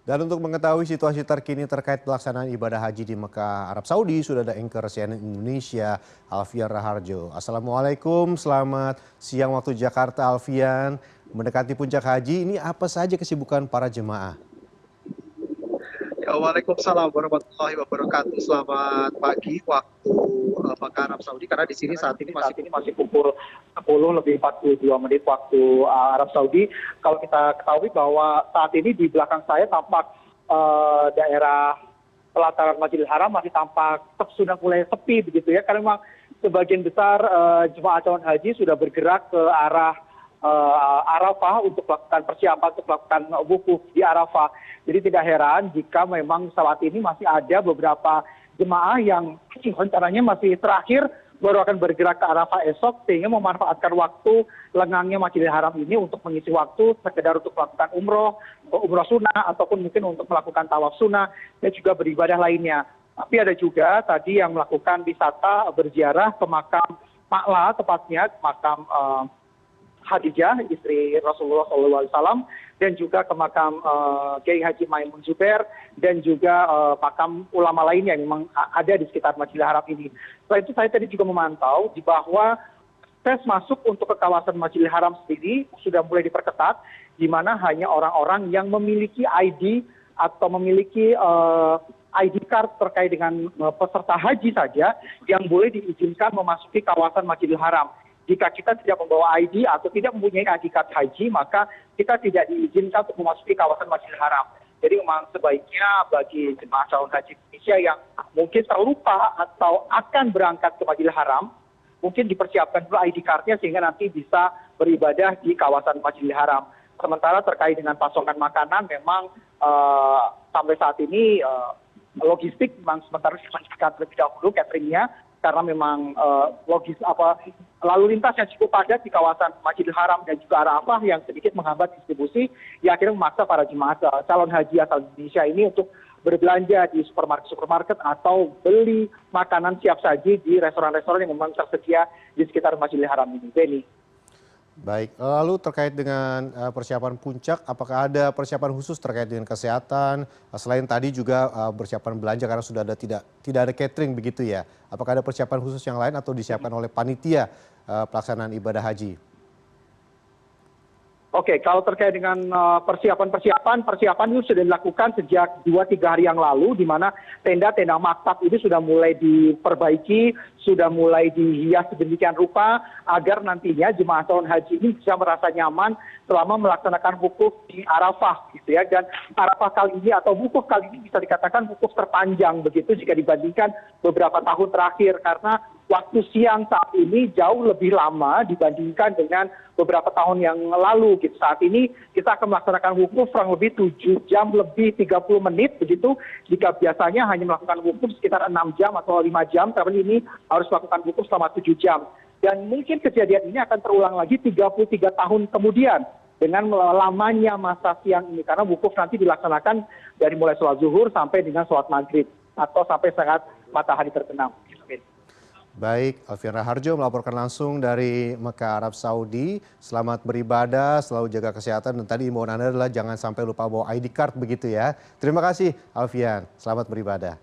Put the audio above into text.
Dan untuk mengetahui situasi terkini terkait pelaksanaan ibadah haji di Mekah, Arab Saudi, sudah ada anchor CNN Indonesia, Alfian Raharjo. Assalamualaikum, selamat siang waktu Jakarta, Alfian. Mendekati puncak haji, ini apa saja kesibukan para jemaah? Ya, Waalaikumsalam warahmatullahi wabarakatuh. Selamat pagi waktu Mekah Arab Saudi, karena di sini saat ini masih pukul 10 lebih 42 menit waktu Arab Saudi. Kalau kita ketahui bahwa saat ini di belakang saya tampak daerah pelataran Masjidil Haram masih tampak sudah mulai sepi begitu ya, karena memang sebagian besar jemaah calon haji sudah bergerak ke arah Arafah untuk melakukan persiapan untuk melakukan wukuf di Arafah. Jadi tidak heran jika memang saat ini masih ada beberapa jemaah yang rencananya masih terakhir baru akan bergerak ke Arafah esok, sehingga memanfaatkan waktu lengangnya Masjidil Haram ini untuk mengisi waktu sekedar untuk melakukan umroh sunnah, ataupun mungkin untuk melakukan tawaf sunnah dan juga beribadah lainnya. Tapi ada juga tadi yang melakukan wisata berziarah ke makam Ma'la, tepatnya makam Khadijah, istri Rasulullah SAW, dan juga ke makam Kiai Haji Maimun Zubair, dan juga makam ulama lainnya yang memang ada di sekitar Masjidil Haram ini. Selain itu saya tadi juga memantau di bahwa akses masuk untuk ke kawasan Masjidil Haram sendiri sudah mulai diperketat, di mana hanya orang-orang yang memiliki ID atau memiliki ID card terkait dengan peserta haji saja yang boleh diizinkan memasuki kawasan Masjidil Haram. Jika kita tidak membawa ID atau tidak mempunyai ID card haji, maka kita tidak diizinkan untuk memasuki kawasan Masjidil Haram. Jadi memang sebaiknya bagi jemaah calon haji Indonesia yang mungkin terlupa atau akan berangkat ke Masjidil Haram, mungkin dipersiapkan dulu ID card-nya sehingga nanti bisa beribadah di kawasan Masjidil Haram. Sementara terkait dengan pasokan makanan, memang sampai saat ini logistik memang sementara dilanjutkan terlebih dahulu cateringnya, karena memang lalu lintas yang cukup padat di kawasan Masjidil Haram dan juga Arafah yang sedikit menghambat distribusi, yang akhirnya memaksa para jemaah calon haji asal Indonesia ini untuk berbelanja di supermarket atau beli makanan siap saji di restoran-restoran yang memang tersedia di sekitar Masjidil Haram ini. Benny. Baik, lalu terkait dengan persiapan puncak, apakah ada persiapan khusus terkait dengan kesehatan? Selain tadi juga persiapan belanja karena sudah ada tidak ada catering begitu ya. Apakah ada persiapan khusus yang lain atau disiapkan oleh panitia pelaksanaan ibadah haji? Oke, kalau terkait dengan persiapan itu sudah dilakukan sejak 2-3 hari yang lalu, di mana tenda-tenda maktab ini sudah mulai diperbaiki, sudah mulai dihias sedemikian rupa agar nantinya jemaah calon haji ini bisa merasa nyaman selama melaksanakan wukuf di Arafah gitu ya. Dan Arafah kali ini atau wukuf kali ini bisa dikatakan wukuf terpanjang begitu jika dibandingkan beberapa tahun terakhir, karena waktu siang saat ini jauh lebih lama dibandingkan dengan beberapa tahun yang lalu. Saat ini kita akan melaksanakan wukuf kurang lebih 7 jam lebih 30 menit begitu. Jika biasanya hanya melakukan wukuf sekitar 6 jam atau 5 jam, tapi ini harus melakukan wukuf selama 7 jam. Dan mungkin kejadian ini akan terulang lagi 33 tahun kemudian dengan lamanya masa siang ini, karena wukuf nanti dilaksanakan dari mulai sholat zuhur sampai dengan sholat maghrib atau sampai saat matahari terbenam. Baik, Alfian Raharjo melaporkan langsung dari Mekah, Arab Saudi. Selamat beribadah, selalu jaga kesehatan, dan tadi imbauan Anda adalah jangan sampai lupa bawa ID card begitu ya. Terima kasih Alfian, selamat beribadah.